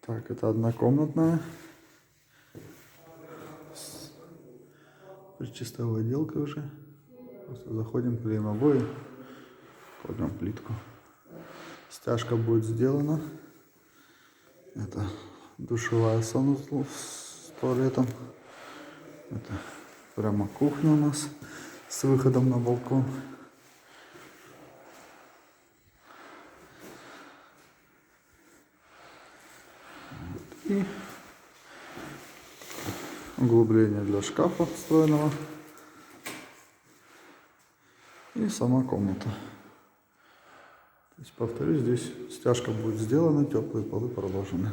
Так, это однокомнатная с причистовой отделкой уже. Просто заходим, клеим обои, кладем плитку. Стяжка будет сделана. Это душевая санузел с туалетом. Это прямо кухня у нас с выходом на балкон. И углубление для шкафа встроенного. И сама комната. То есть, повторюсь, здесь стяжка будет сделана, теплые полы проложены.